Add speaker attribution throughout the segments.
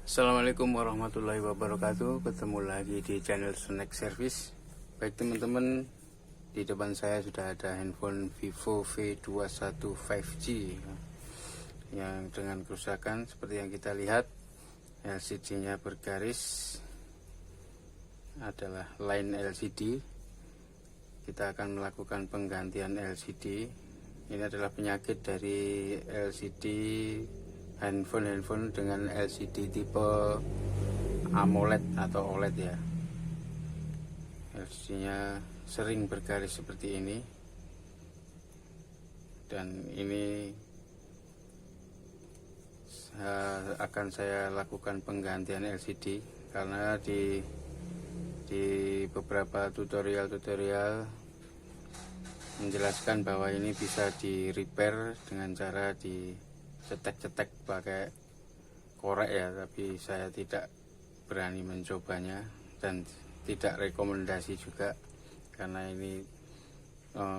Speaker 1: Assalamualaikum warahmatullahi wabarakatuh. Ketemu lagi di channel Snack Service. Baik teman-teman, di depan saya sudah ada handphone Vivo V21 5G yang dengan kerusakan seperti yang kita lihat. LCD-nya bergaris adalah line LCD. Kita akan melakukan penggantian LCD. Ini adalah penyakit dari LCD handphone dengan LCD tipe AMOLED atau OLED ya. LCD-nya sering bergaris seperti ini, dan ini akan saya lakukan penggantian LCD karena di beberapa tutorial menjelaskan bahwa ini bisa di repair dengan cara di cetek pakai korek ya, tapi saya tidak berani mencobanya dan tidak rekomendasi juga karena ini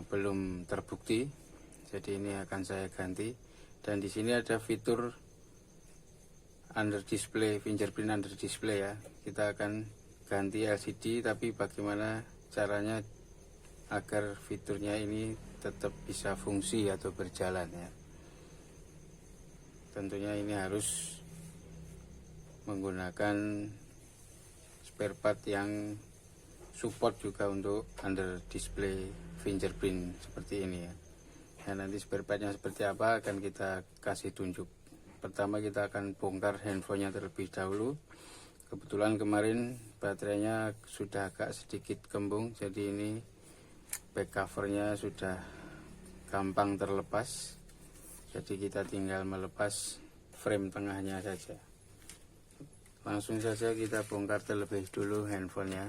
Speaker 1: belum terbukti. Jadi ini akan saya ganti, dan di sini ada fitur under display, fingerprint under display ya. Kita akan ganti LCD, tapi bagaimana caranya agar fiturnya ini tetap bisa fungsi atau berjalan ya. Tentunya ini harus menggunakan spare part yang support juga untuk under display fingerprint seperti ini ya. Nah, nanti spare partnya seperti apa akan kita kasih tunjuk. Pertama kita akan bongkar handphonenya terlebih dahulu. Kebetulan kemarin baterainya sudah agak sedikit kembung, jadi ini back covernya sudah gampang terlepas. Jadi kita tinggal melepas frame tengahnya saja. Langsung saja kita bongkar terlebih dulu handphonenya.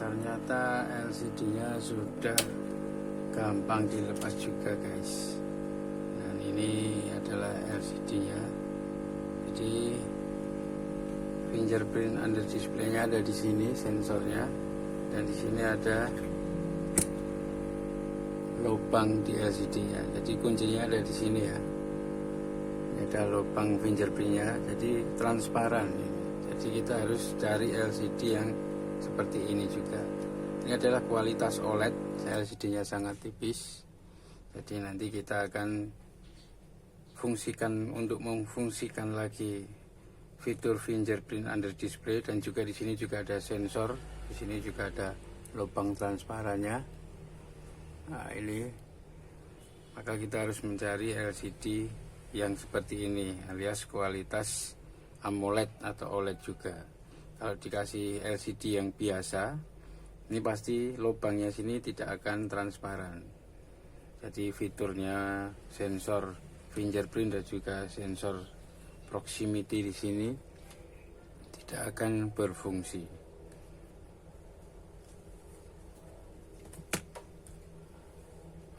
Speaker 1: Ternyata LCD-nya sudah gampang dilepas juga guys. Dan ini adalah LCD-nya. Jadi fingerprint under display-nya ada di sini, sensornya, dan di sini ada lubang di LCD-nya. Jadi kuncinya ada di sini ya. Ini ada lubang fingerprint-nya, jadi transparan ini. Jadi kita harus cari LCD yang seperti ini juga. Ini adalah kualitas OLED, LCD-nya sangat tipis. Jadi nanti kita akan fungsikan untuk memfungsikan lagi fitur fingerprint under display, dan juga di sini juga ada sensor. Di sini juga ada lubang transparannya. Nah, ini maka kita harus mencari LCD yang seperti ini, alias kualitas AMOLED atau OLED juga. Kalau dikasih LCD yang biasa, ini pasti lubangnya sini tidak akan transparan. Jadi fiturnya sensor fingerprint dan juga sensor proximity di sini tidak akan berfungsi.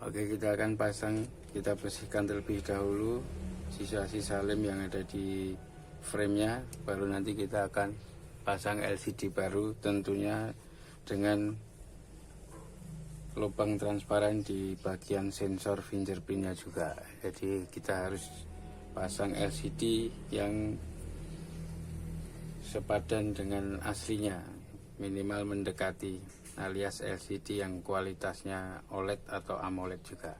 Speaker 1: Oke, kita akan kita bersihkan terlebih dahulu sisa-sisa lem yang ada di frame-nya, baru nanti kita akan pasang LCD baru, tentunya dengan lubang transparan di bagian sensor fingerprintnya juga. Jadi kita harus pasang LCD yang sepadan dengan aslinya, minimal mendekati, alias LCD yang kualitasnya OLED atau AMOLED juga.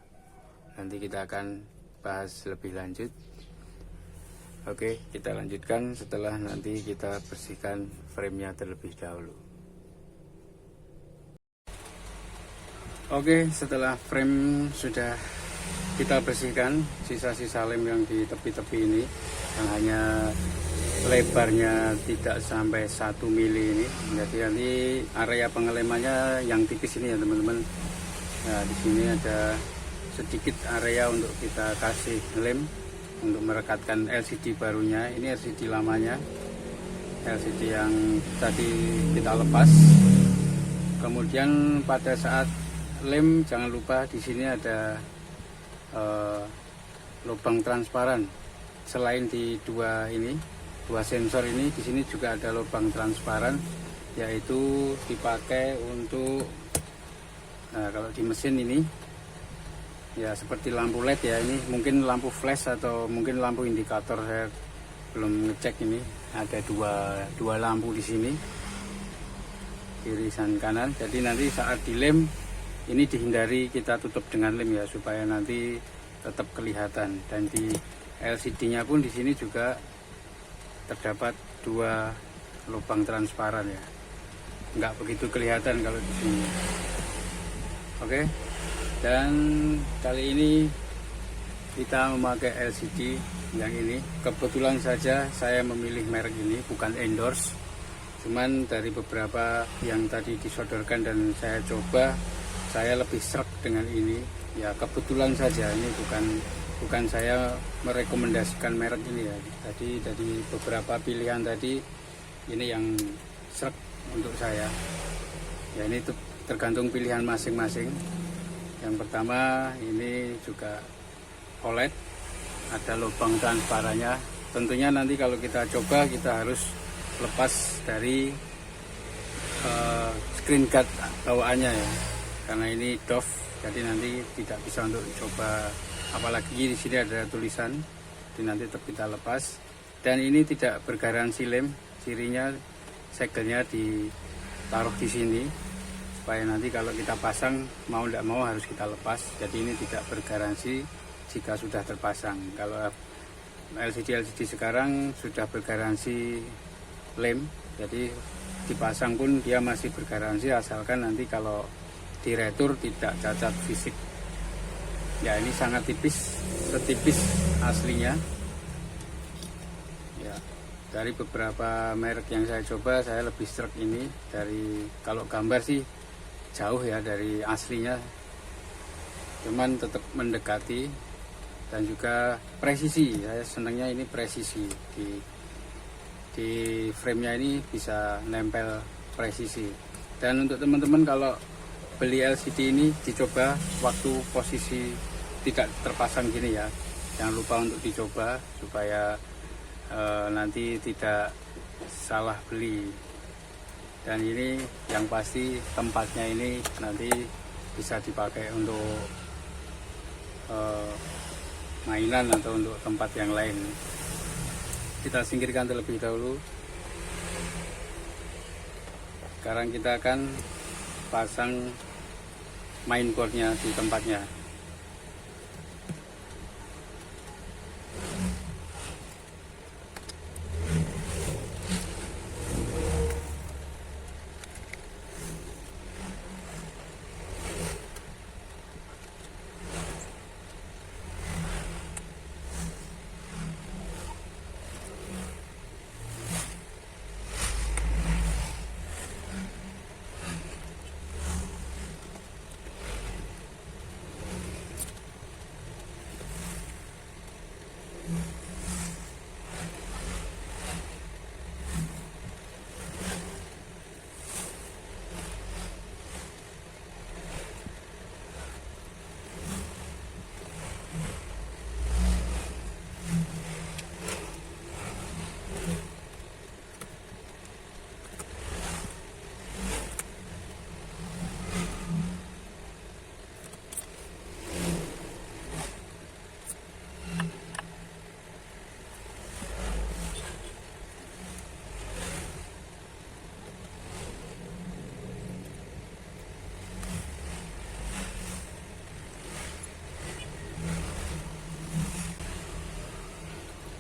Speaker 1: Nanti kita akan bahas lebih lanjut. Oke, kita lanjutkan setelah nanti kita bersihkan frame-nya terlebih dahulu. Oke, setelah frame sudah kita bersihkan, sisa-sisa lem yang di tepi-tepi ini yang hanya lebarnya tidak sampai 1 mili ini, jadi nanti area pengelemannya yang tipis ini ya teman-teman. Nah, di sini ada sedikit area untuk kita kasih lem untuk merekatkan LCD barunya. Ini LCD lamanya, LCD yang tadi kita lepas. Kemudian pada saat lem, jangan lupa di sini ada lubang transparan. Selain di dua sensor ini, di sini juga ada lubang transparan, yaitu dipakai untuk kalau di mesin ini ya seperti lampu LED ya, ini mungkin lampu flash atau mungkin lampu indikator, saya belum ngecek. Ini ada dua lampu di sini, kiri dan kanan. Jadi nanti saat dilem ini dihindari kita tutup dengan lem ya, supaya nanti tetap kelihatan. Dan di LCD-nya pun di sini juga terdapat 2 lubang transparan ya, nggak begitu kelihatan kalau di sini. Oke, dan kali ini kita memakai LCD yang ini. Kebetulan saja saya memilih merek ini, bukan endorse, cuman dari beberapa yang tadi disodorkan dan saya coba, saya lebih sreg dengan ini ya. Kebetulan saja, ini bukan saya merekomendasikan merek ini ya. Tadi dari beberapa pilihan tadi, ini yang sreg untuk saya ya. Ini tergantung pilihan masing-masing. Yang pertama ini juga OLED, ada lubang transparannya. Tentunya nanti kalau kita coba, kita harus lepas dari screen guard bawaannya ya, karena ini doff, jadi nanti tidak bisa untuk coba. Apalagi di sini ada tulisan, jadi nanti tetap kita lepas. Dan ini tidak bergaransi lem, cirinya segelnya ditaruh di sini, supaya nanti kalau kita pasang mau tidak mau harus kita lepas. Jadi ini tidak bergaransi jika sudah terpasang. Kalau LCD sekarang sudah bergaransi lem, jadi dipasang pun dia masih bergaransi, asalkan nanti kalau diretur tidak cacat fisik. Ya, ini sangat tipis, setipis aslinya ya. Dari beberapa merek yang saya coba, saya lebih sreg ini. Dari kalau gambar sih jauh ya dari aslinya, cuman tetap mendekati. Dan juga presisi, saya senangnya ini presisi di frame-nya, ini bisa nempel presisi. Dan untuk teman-teman kalau beli LCD ini, dicoba waktu posisi tidak terpasang gini ya, jangan lupa untuk dicoba supaya nanti tidak salah beli. Dan ini yang pasti tempatnya ini nanti bisa dipakai untuk mainan atau untuk tempat yang lain. Kita singkirkan terlebih dahulu. Sekarang kita akan pasang mainboardnya di tempatnya.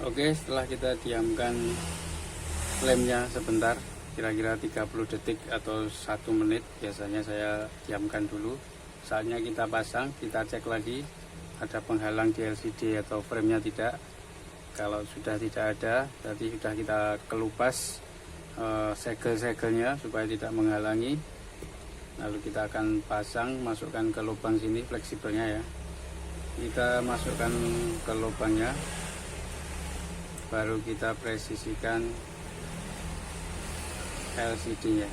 Speaker 1: Oke, setelah kita diamkan lemnya sebentar, kira-kira 30 detik atau 1 menit, biasanya saya diamkan dulu. Saatnya kita pasang, kita cek lagi ada penghalang di LCD atau framenya tidak. Kalau sudah tidak ada, berarti sudah kita kelupas segel-segelnya supaya tidak menghalangi. Lalu kita akan pasang, masukkan ke lubang sini fleksibelnya ya. Kita masukkan ke lubangnya, baru kita presisikan LCD-nya.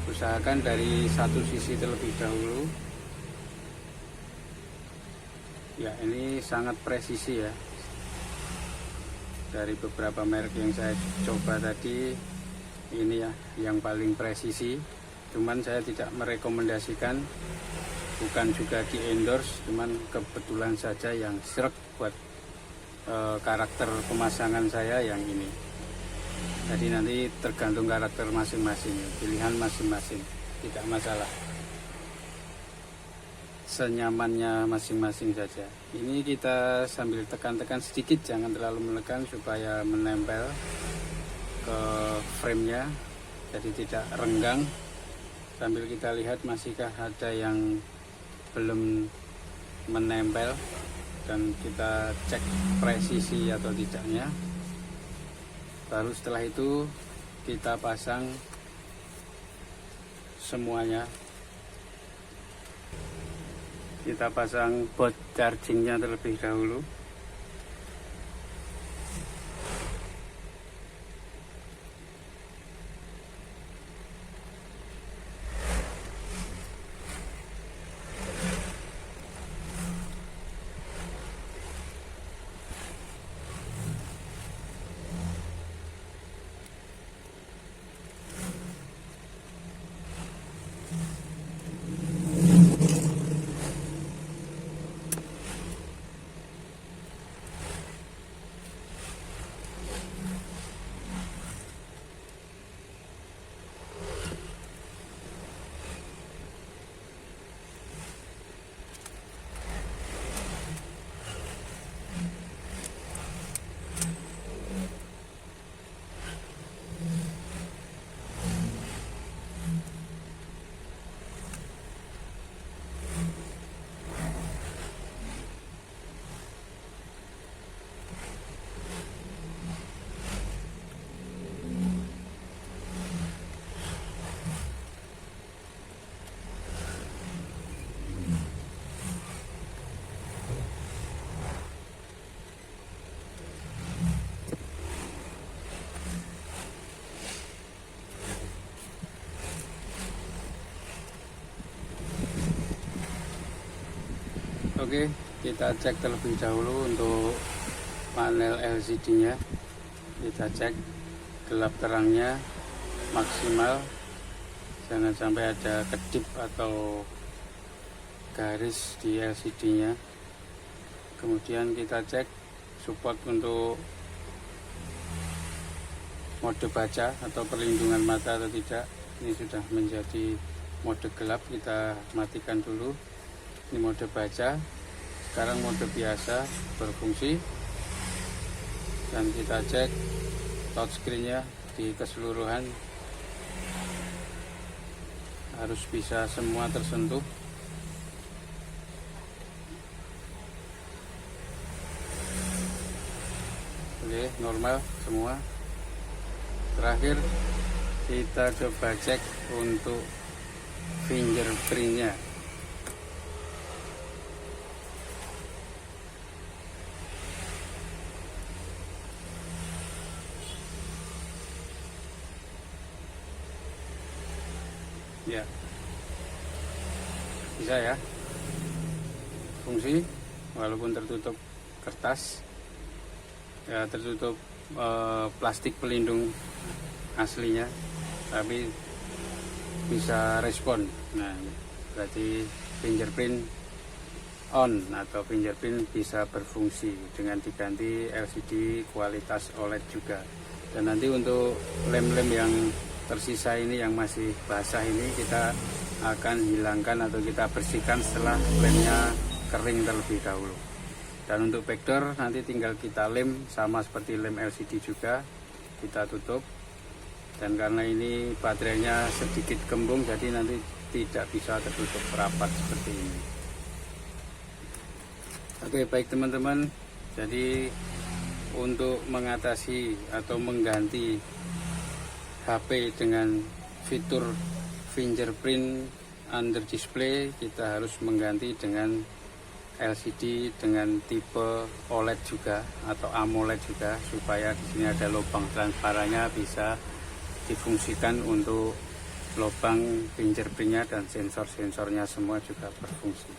Speaker 1: Usahakan dari satu sisi terlebih dahulu. Ya, ini sangat presisi ya. Dari beberapa merek yang saya coba tadi, ini ya yang paling presisi. Cuman saya tidak merekomendasikan, bukan juga di endorse, cuman kebetulan saja yang srek buat karakter pemasangan saya yang ini. Jadi nanti tergantung karakter masing-masing, pilihan masing-masing, tidak masalah, senyamannya masing-masing saja. Ini kita sambil tekan-tekan sedikit, jangan terlalu menekan supaya menempel ke framenya, jadi tidak renggang. Sambil kita lihat masihkah ada yang belum menempel, dan kita cek presisi atau tidaknya. Baru setelah itu kita pasang semuanya. Kita pasang board chargingnya terlebih dahulu. Oke, kita cek terlebih dahulu untuk panel LCD-nya. Kita cek gelap terangnya maksimal, jangan sampai ada kedip atau garis di LCD-nya. Kemudian kita cek support untuk mode baca atau perlindungan mata atau tidak. Ini sudah menjadi mode gelap, kita matikan dulu. Ini mode baca. Sekarang mode biasa berfungsi, dan kita cek touchscreen-nya di keseluruhan harus bisa semua tersentuh. Oke, normal semua. Terakhir kita coba cek untuk fingerprint-nya. Ya, bisa ya, fungsi walaupun tertutup kertas ya, tertutup plastik pelindung aslinya, tapi bisa respon. Nah, berarti fingerprint on atau fingerprint bisa berfungsi dengan diganti LCD kualitas OLED juga. Dan nanti untuk lem-lem yang tersisa ini yang masih basah ini kita akan hilangkan atau kita bersihkan setelah lemnya kering terlebih dahulu. Dan untuk backdoor nanti tinggal kita lem sama seperti lem LCD juga, kita tutup. Dan karena ini baterainya sedikit kembung, jadi nanti tidak bisa tertutup rapat seperti ini. Oke, baik teman-teman, jadi untuk mengatasi atau mengganti HP dengan fitur fingerprint under display, kita harus mengganti dengan LCD dengan tipe OLED juga atau AMOLED juga, supaya di sini ada lubang transparannya bisa difungsikan untuk lubang fingerprintnya, dan sensor-sensornya semua juga berfungsi.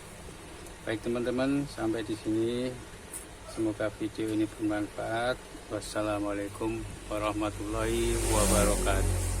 Speaker 1: Baik teman-teman, sampai di sini. Semoga video ini bermanfaat. Wassalamualaikum warahmatullahi wabarakatuh.